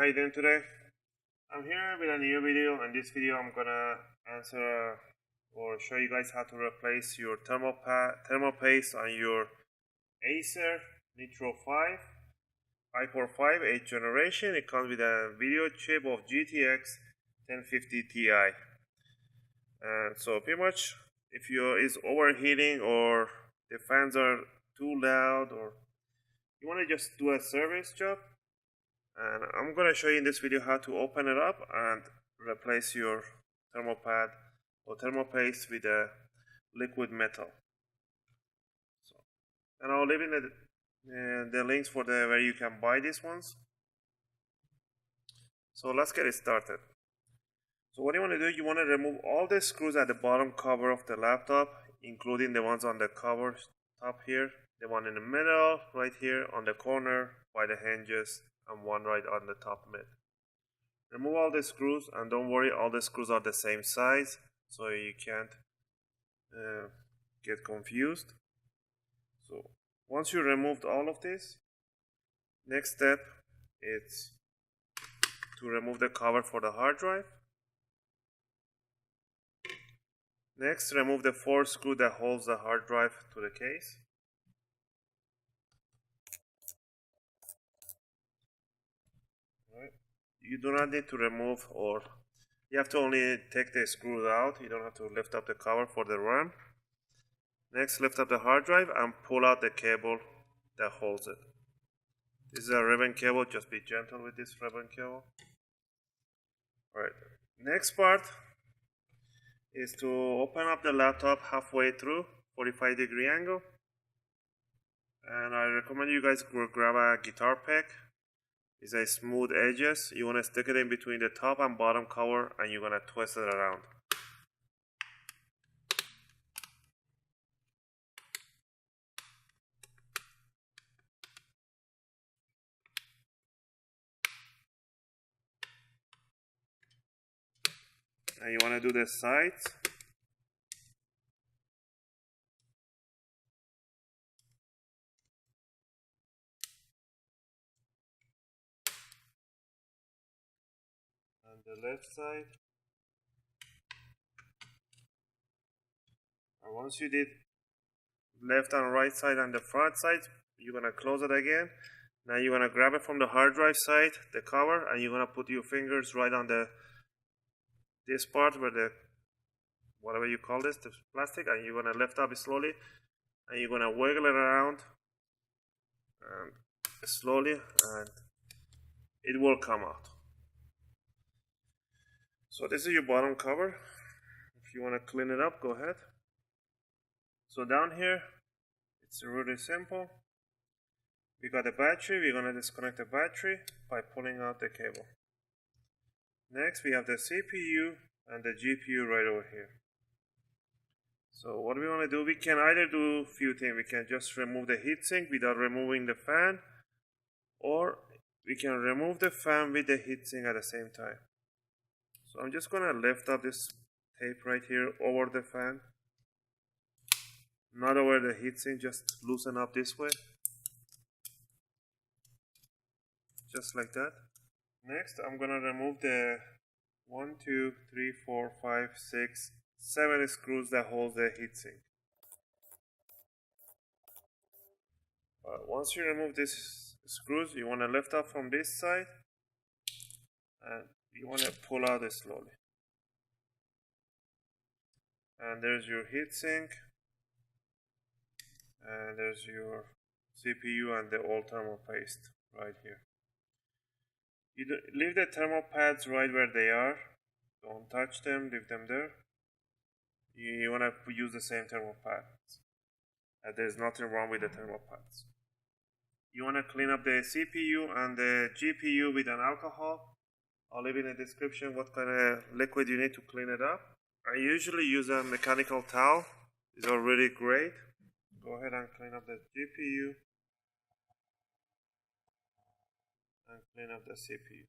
you doing today? I'm here with a new video. In this video I'm gonna answer or show you guys how to replace your thermal paste on your Acer Nitro 545 8th generation. It comes with a video chip of GTX 1050 Ti. So pretty much if it's overheating or the fans are too loud or you want to just do a service job, and I'm going to show you in this video how to open it up and replace your thermal pad or thermal paste with a liquid metal. And I'll leave in the links for where you can buy these ones. So let's get it started. So what you want to do, you want to remove all the screws at the bottom cover of the laptop, including the ones on the cover top here, the one in the middle, right here on the corner by the hinges, and one right on the top mid. Remove all the screws, and don't worry, all the screws are the same size, so you can't get confused. So once you removed all of this, next step is to remove the cover for the hard drive. Next, remove the 4 screw that holds the hard drive to the case. Right. You do not need to remove, or you have to only take the screws out. You don't have to lift up the cover for the RAM. Next, lift up the hard drive and pull out the cable that holds it. This is a ribbon cable. Just be gentle with this ribbon cable. Alright, next part is to open up the laptop halfway through, 45-degree angle. And I recommend you guys grab a guitar pick. It's a smooth edges. You want to stick it in between the top and bottom cover, and you're going to twist it around. And you want to do the sides. And the left side. And once you did left and right side and the front side, you're going to close it again. Now you're going to grab it from the hard drive side, the cover, and you're going to put your fingers right on this part where the, whatever you call this, the plastic, and you're going to lift up slowly, and you're going to wiggle it around slowly, and it will come out. So this is your bottom cover. If you want to clean it up, go ahead. So down here, it's really simple. We got the battery. We're going to disconnect the battery by pulling out the cable. Next, we have the CPU and the GPU right over here. So what we want to do, we can either do a few things. We can just remove the heatsink without removing the fan, or we can remove the fan with the heatsink at the same time. So I'm just going to lift up this tape right here over the fan, not over the heatsink, just loosen up this way, just like that. Next, I'm going to remove the 1, 2, 3, 4, 5, 6, 7 screws that hold the heatsink. Once you remove these screws, you want to lift up from this side and you want to pull out it slowly. And there's your heatsink, and there's your CPU and the old thermal paste right here. You leave the thermal pads right where they are. Don't touch them, leave them there. You want to use the same thermal pads. There's nothing wrong with the thermal pads. You want to clean up the CPU and the GPU with an alcohol. I'll leave in the description what kind of liquid you need to clean it up. I usually use a mechanical towel. These are really great. Go ahead and clean up the GPU. And clean up the CPU.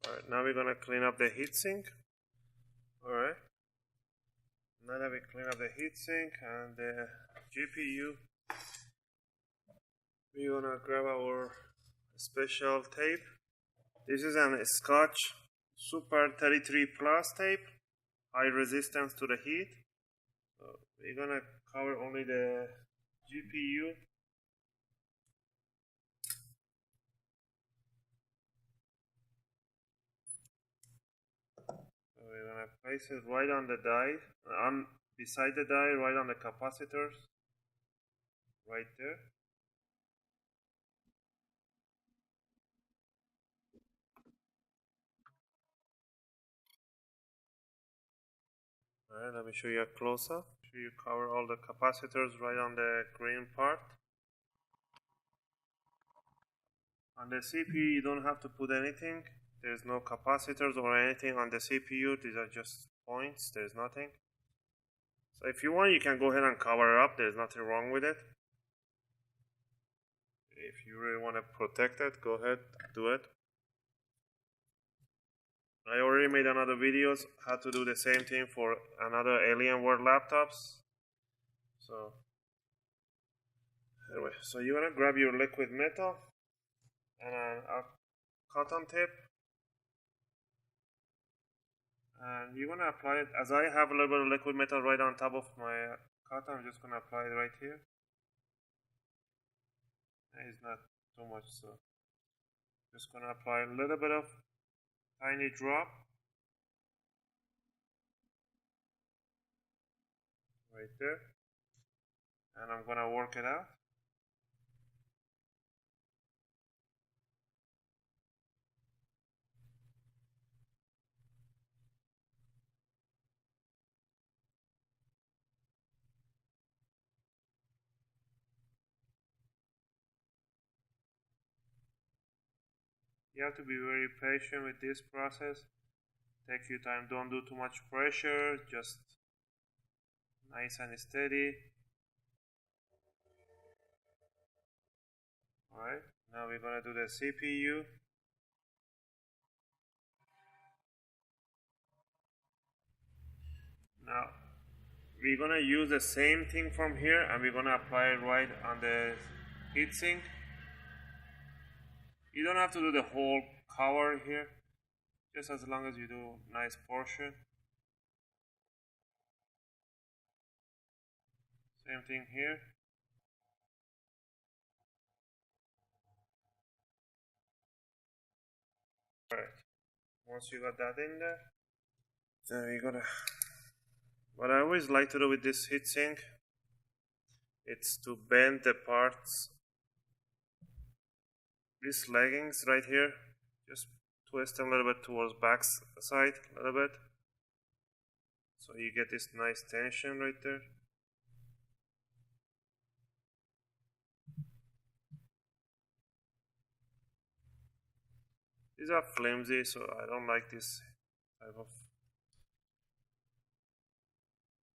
Alright, now we're gonna clean up the heatsink. Alright. Now that we clean up the heatsink and the GPU, we're gonna grab our special tape. This is an Scotch Super 33 Plus tape, high resistance to the heat. So we're gonna cover only the GPU. So we're gonna place it right on the die, beside the die, right on the capacitors, right there. Alright, let me show you a close-up. You cover all the capacitors right on the green part. On the CPU, you don't have to put anything. There's no capacitors or anything on the CPU. These are just points. There's nothing. So if you want, you can go ahead and cover it up. There's nothing wrong with it. If you really want to protect it, go ahead, do it. I already made another videos how to do the same thing for another Alienware laptops. So anyway, so you're gonna grab your liquid metal and a cotton tip, and you're gonna apply it. As I have a little bit of liquid metal right on top of my cotton, I'm just gonna apply it right here. It's not too much, so just gonna apply a little bit of tiny drop right there, and I'm gonna work it out. You have to be very patient with this process. Take your time, don't do too much pressure, just nice and steady. Alright, now we're gonna do the CPU. Now we're gonna use the same thing from here and we're gonna apply it right on the heatsink. You don't have to do the whole cover here, just as long as you do nice portion. Same thing here. Alright, once you got that in there, then we're gonna, what I always like to do with this heatsink, it's to bend the parts, these leggings right here, just twist them a little bit towards back side, a little bit, so you get this nice tension right there. These are flimsy, so I don't like this type of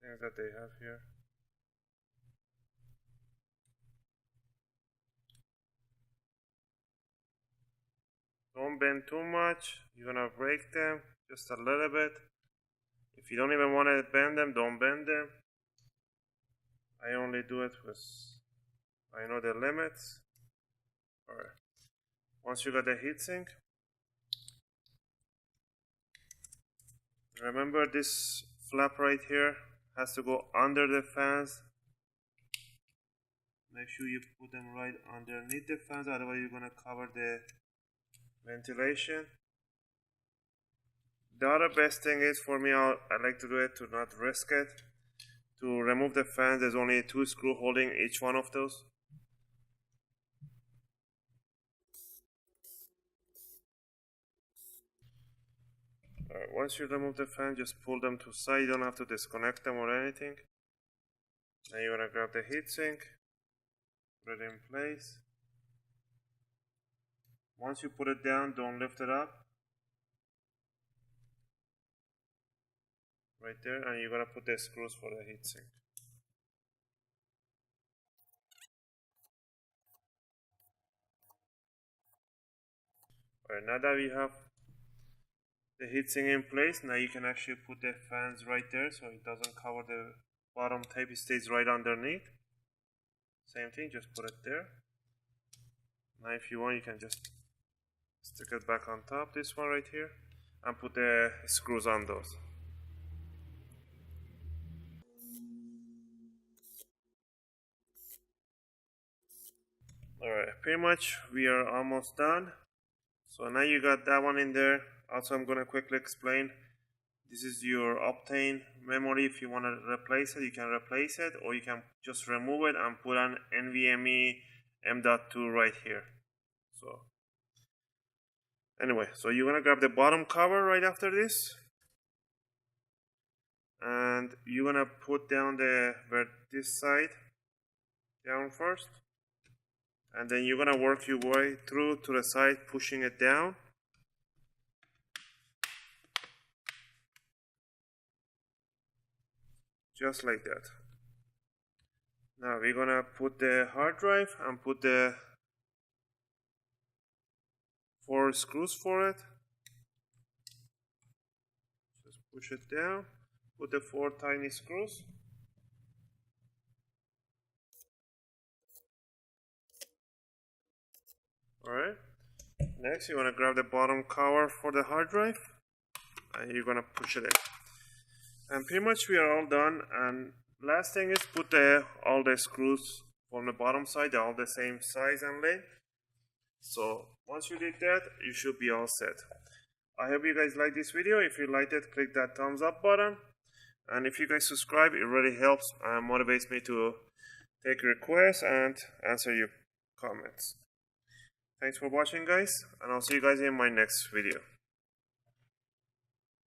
things that they have here. Don't bend too much, you're gonna break them just a little bit. If you don't even want to bend them, don't bend them. I only do it with, I know the limits. Alright, once you got the heatsink, remember this flap right here has to go under the fans. Make sure you put them right underneath the fans, otherwise you're gonna cover the ventilation. The other best thing is, for me, I like to do it to not risk it. To remove the fans, there's only 2 screws holding each one of those. Alright, once you remove the fan, just pull them to side. You don't have to disconnect them or anything. Then you're gonna grab the heatsink, put it in place. Once you put it down, don't lift it up. Right there, and you're gonna put the screws for the heatsink. Alright, now that we have the heatsink in place, now you can actually put the fans right there so it doesn't cover the bottom tape, it stays right underneath. Same thing, just put it there. Now if you want, you can just Stick it back on top, this one right here, and put the screws on those. Alright, pretty much we are almost done. So now you got that one in there. Also, I'm gonna quickly explain. This is your Optane memory. If you want to replace it, you can replace it, or you can just remove it and put on NVMe M.2 right here. So anyway, so you're gonna grab the bottom cover right after this, and you're gonna put down this side down first, and then you're gonna work your way through to the side, pushing it down. Just like that. Now we're gonna put the hard drive and put the 4 screws for it. Just push it down. Put the 4 tiny screws. Alright. Next, you're gonna grab the bottom cover for the hard drive, and you're gonna push it in. And pretty much we are all done. And last thing is put all the screws from the bottom side, they're all the same size and length. So once you did that, you should be all set. I hope you guys like this video. If you liked it, click that thumbs up button. And if you guys subscribe, it really helps and motivates me to take requests and answer your comments. Thanks for watching, guys, and I'll see you guys in my next video.